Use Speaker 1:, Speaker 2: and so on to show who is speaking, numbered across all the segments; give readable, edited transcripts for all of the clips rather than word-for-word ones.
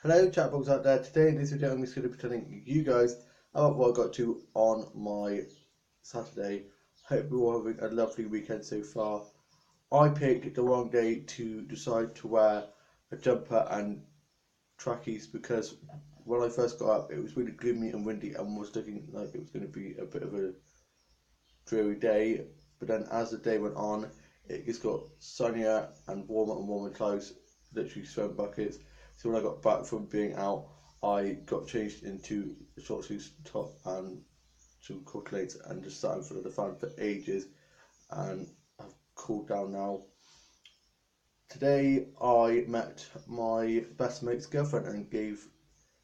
Speaker 1: Hello chatbox out there. Today in this video I'm just going to be telling you guys about what I got to on my Saturday. Hope you're all having a lovely weekend so far. I picked the wrong day to decide to wear a jumper and trackies because when I first got up it was really gloomy and windy and was looking like it was going to be a bit of a dreary day. But then as the day went on it just got sunnier and warmer clouds, literally sweating buckets. So when I got back from being out, I got changed into a short sleeves top and some cork and just sat in front of the fan for ages, and I've cooled down now. Today I met my best mate's girlfriend and gave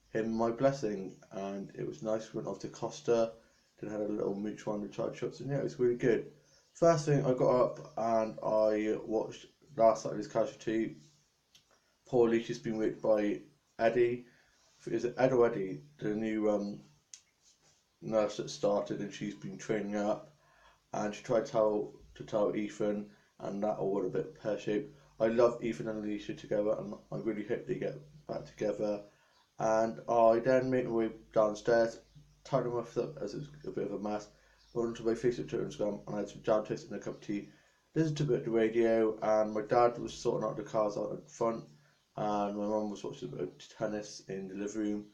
Speaker 1: him my blessing, and it was nice. We went off to Costa, then had a little mooch around the child shops, and yeah, it was really good. First thing, I got up and I watched last Saturday's Casualty. Poor Alicia's been raped by Eddie. Is it Ed or Eddie? The new nurse that started, and she's been training up. And she tried to tell Ethan, and that all went a bit pear shaped. I love Ethan and Alicia together, and I really hope they get back together. And I then made my way downstairs, tied them up as it's a bit of a mess. I went onto my Facebook, Twitter, and Instagram, and I had some jam toast and a cup of tea. Listened to a bit of the radio, and my dad was sorting out the cars out in front, and my mum was watching a bit of tennis in the living room,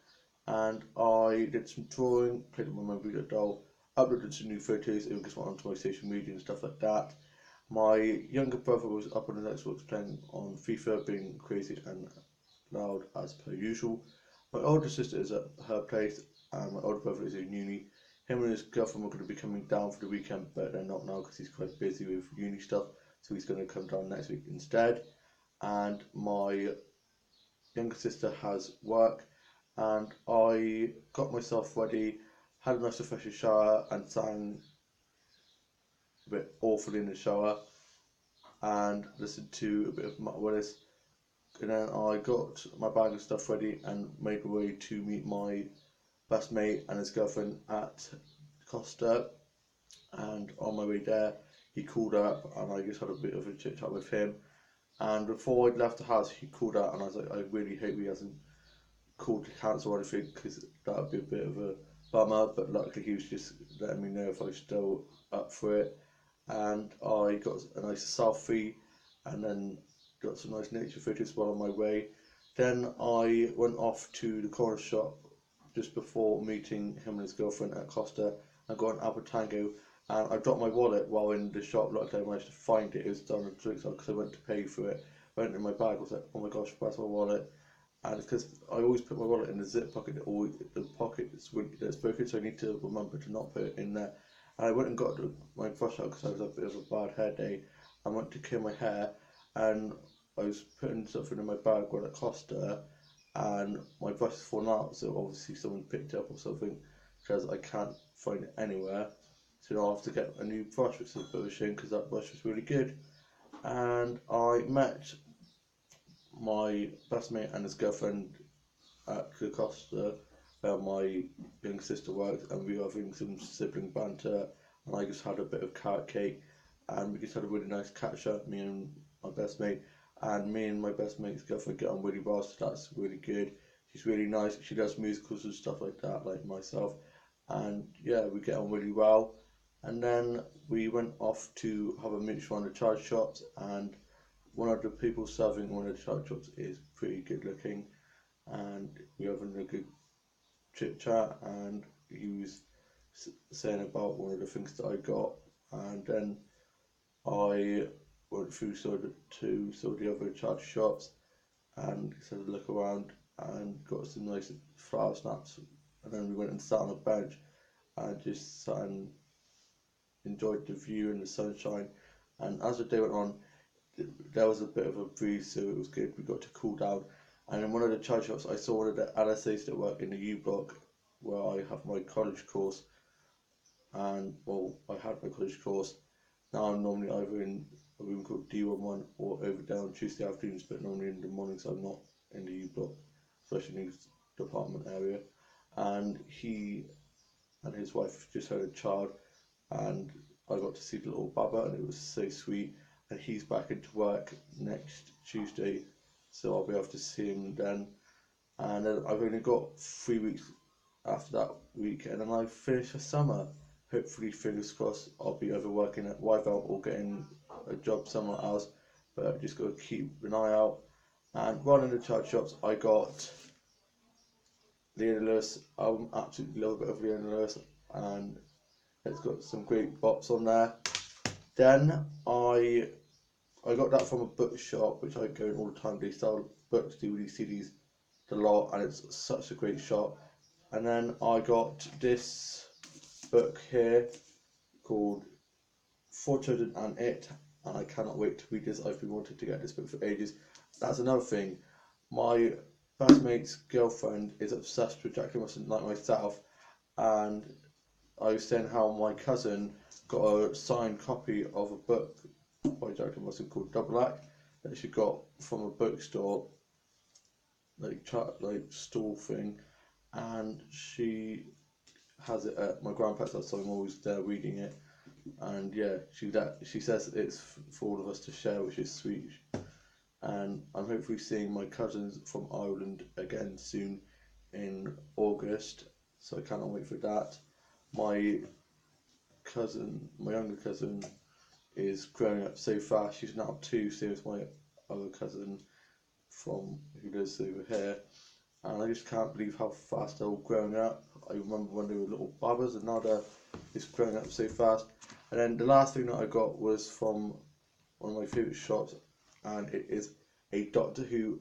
Speaker 1: and I did some drawing, played with my mum with a doll, uploaded some new photos, and just went onto my social media and stuff like that. My younger brother was up on his Xbox playing on FIFA, being crazy and loud as per usual. My older sister is at her place, and my older brother is in uni. Him and his girlfriend were going to be coming down for the weekend, but they're not now because he's quite busy with uni stuff, so he's going to come down next week instead. And my younger sister has work, and I got myself ready, had a nice refreshing shower, and sang a bit awful in the shower, and listened to a bit of Matt Willis. And then I got my bag of stuff ready and made my way to meet my best mate and his girlfriend at Costa. And on my way there, he called up, and I just had a bit of a chit chat with him. And before I'd left the house, he called out, and I was like, I really hope he hasn't called to cancel or anything, because that would be a bit of a bummer. But luckily, he was just letting me know if I was still up for it. And I got a nice selfie, and then got some nice nature photos while on my way. Then I went off to the corner shop just before meeting him and his girlfriend at Costa, and got an Apple Tango. And I dropped my wallet while in the shop. Luckily, I managed to find it. It was down the drinks because I went to pay for it. Went in my bag. I was like, oh my gosh, where's my wallet? And it's because I always put my wallet in the zip pocket. Always the pocket that's broken, so I need to remember to not put it in there. And I went and got my brush out because I was a bit of a bad hair day. I went to comb my hair, and I was putting something in my bag when it Costa, and my brush has fallen out. So obviously someone picked it up or something, because I can't find it anywhere. So now I have to get a new brush, which is a bit of a shame because that brush was really good. And I met my best mate and his girlfriend at the Costa, where my young sister worked, and we were having some sibling banter, and I just had a bit of carrot cake, and we just had a really nice catch up, me and my best mate, and me and my best mate's girlfriend get on really well, so that's really good. She's really nice. She does musicals and stuff like that, like myself, and yeah, we get on really well. And then we went off to have a mooch around the charge shops, and one of the people serving one of the charge shops is pretty good looking, and we were having a good chit chat, and he was saying about one of the things that I got, and then I went through some of the other charge shops and had a look around and got some nice flower snaps, and then we went and sat on a bench and just sat and enjoyed the view and the sunshine. And as the day went on, there was a bit of a breeze, so it was good. We got to cool down. And in one of the chai shops, I saw one of the LSAs that work in the U Block, where I have my college course. And well, I had my college course. Now I'm normally either in a room called D11 or over there on Tuesday afternoons, but normally in the mornings I'm not in the U Block, especially in the department area. And he and his wife just had a child, and I got to see the little Baba, and it was so sweet. And he's back into work next Tuesday, so I'll be able to see him then. and then I've only got 3 weeks after that week, and then I finish the summer. Hopefully, fingers crossed, I'll be either working at Wyville or getting a job somewhere else. But I've just got to keep an eye out. And while in the chart shops, I got Leona Lewis. I absolutely love a bit of Leona Lewis, and it's got some great bops on there. Then I got that from a bookshop, which I go in all the time. They sell books, DVDs, CDs, a lot, and it's such a great shop. And then I got this book here called For Children and It, and I cannot wait to read this. I've been wanting to get this book for ages. That's another thing. My best mate's girlfriend is obsessed with Jack Nicholson like myself, and I was saying how my cousin got a signed copy of a book by Jack Nicholson called Double Act that she got from a bookstore, like stall thing, and she has it at my grandpa's house, so I'm always there reading it. And yeah, she says it's for all of us to share, which is sweet. And I'm hopefully seeing my cousins from Ireland again soon in August, so I cannot wait for that. My younger cousin, is growing up so fast. She's now 2, same as my other cousin who lives over here. And I just can't believe how fast they're all growing up. I remember when they were little babbas, and now they're just growing up so fast. And then the last thing that I got was from one of my favourite shops, and it is a Doctor Who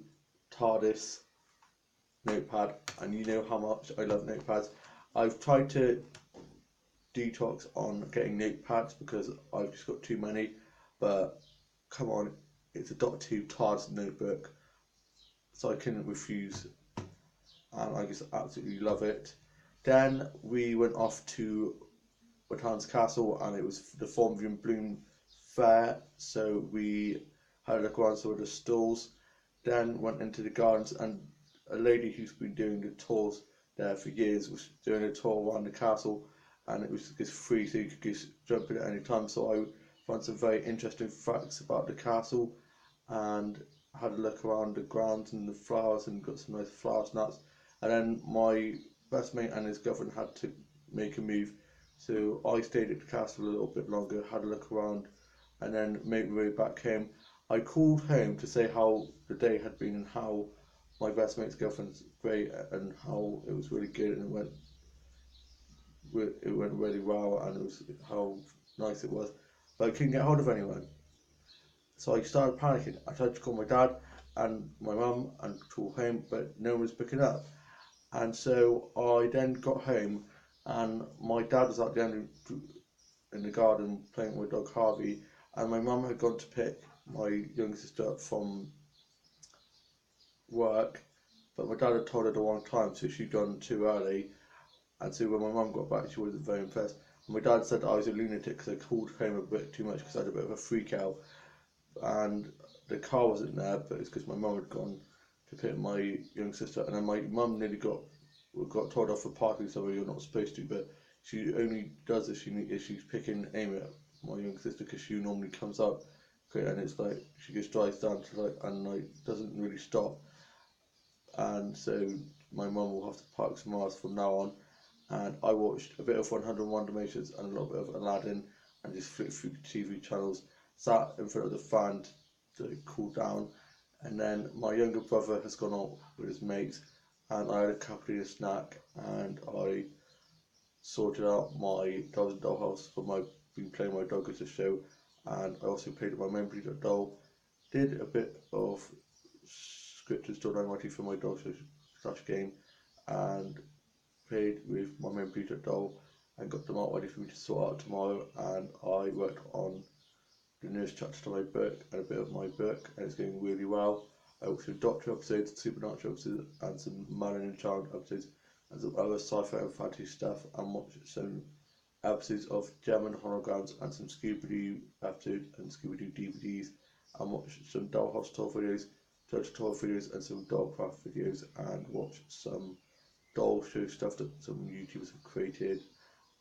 Speaker 1: TARDIS notepad. And you know how much I love notepads. I've tried to detox on getting notepads because I've just got too many, but come on, it's a Doctor Who TARDIS notebook, so I couldn't refuse, and I just absolutely love it. Then we went off to Rathans Castle, and it was the Thornbury and Bloom fair, so we had a look around some of the stalls. Then went into the gardens, and a lady who's been doing the tours there for years was doing a tour around the castle, and it was just free, so you could just jump in at any time. So I found some very interesting facts about the castle, and had a look around the grounds and the flowers, and got some nice flower nuts. And then my best mate and his girlfriend had to make a move, so I stayed at the castle a little bit longer, had a look around, and then made my way back home. I called home to say how the day had been, and how my best mate's girlfriend's great, and how it was really good, and it went really well, and it was how nice it was. But I couldn't get hold of anyone, so I started panicking. I tried to call my dad and my mum and call home, but no one was picking up. And so I then got home, and my dad was out the end in the garden playing with my dog Harvey, and my mum had gone to pick my younger sister up from work, but my dad had told her the wrong time, so she'd gone too early. And so when my mum got back, she wasn't very impressed. And my dad said I was a lunatic because I called home a bit too much because I had a bit of a freak out, and the car wasn't there, but it's because my mum had gone to pick my young sister, and then my mum nearly got told off for parking somewhere you're not supposed to, but she only does if she's picking aim at my young sister, because she normally comes up, and it's like she just drives down to and doesn't really stop, and so my mum will have to park somewhere else from now on. And I watched a bit of 101 Dalmatians and a little bit of Aladdin, and just flicked through TV channels, sat in front of the fan to cool down, and then my younger brother has gone out with his mates, and I had a couple of snack, and I sorted out my Dolls and Dollhouse for been playing my dog as a show, and I also played with my main breeder doll, did a bit of scripted storyline for my dog slash game, and played with my main breeder doll, and got them out ready for me to sort out tomorrow. And I worked on the newest chapter to my book and a bit of my book, and it's going really well. I watched some Doctor episodes, Supernatural episodes, and some Merlin and Child episodes, and some other sci-fi and fantasy stuff, and watched some episodes of Gem and Holograms, and some Scooby-Doo episodes and Scooby-Doo DVDs, and watched some Dollhouse tour videos, Judge tour videos, and some Dollcraft videos, and watched some doll show stuff that some YouTubers have created.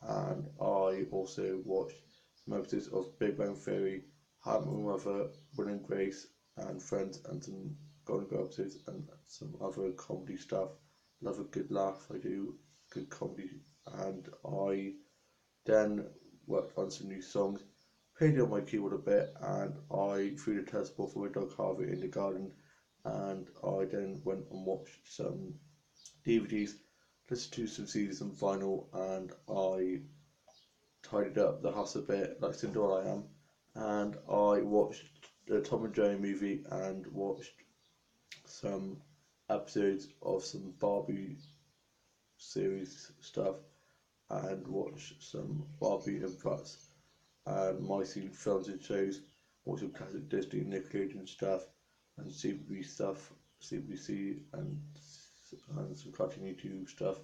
Speaker 1: And I also watched some episodes of Big Bang Theory, How I Met Your Mother, Will and Grace, and Friends, and some Golden Girl episodes and some other comedy stuff. Love a good laugh. I do good comedy, and I then worked on some new songs, played on my keyboard a bit, and I threw the tennis ball for my dog Harvey in the garden. And I then went and watched some DVDs, listened to some CDs and vinyl, and I tidied up the house a bit, like Cinderella I am. And I watched the Tom and Jerry movie and watched some episodes of some Barbie series stuff and watched some Barbie Influx and my scene films and shows, watched some classic Disney and Nickelodeon stuff and CBB stuff, CBC and some Cartoon YouTube stuff,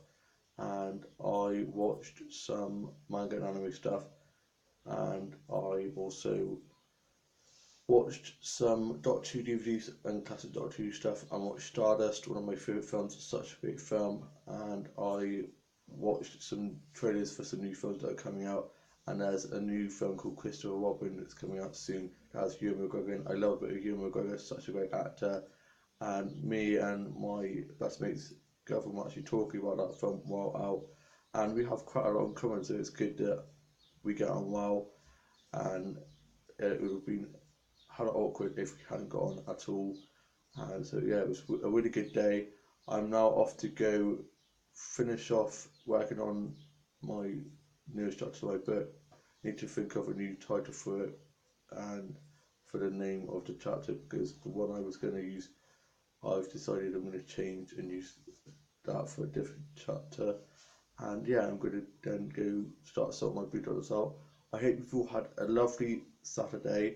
Speaker 1: and I watched some manga and anime stuff, and I also watched some Doctor Who DVDs and classic Doctor Who stuff. I watched Stardust, one of my favourite films. It's such a great film, and I watched some trailers for some new films that are coming out. And there's a new film called Christopher Robin that's coming out soon. It has Ewan McGregor in. I love it. Ewan McGregor is such a great actor, and me and my best mate's girlfriend were actually talking about that film while out, and we have quite a lot in common. So it's good that we get on well, and it would have been kind of awkward if we hadn't got on at all. And so yeah, it was a really good day. I'm now off to go finish off working on my newest chapter of my book. Need to think of a new title for it and for the name of the chapter, because the one I was going to use, I've decided I'm going to change and use that for a different chapter. And yeah, I'm going to then go start sorting my book out. I hope you've all had a lovely Saturday.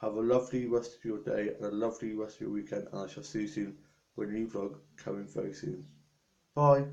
Speaker 1: Have a lovely rest of your day and a lovely rest of your weekend, and I shall see you soon with a new vlog coming very soon. Bye.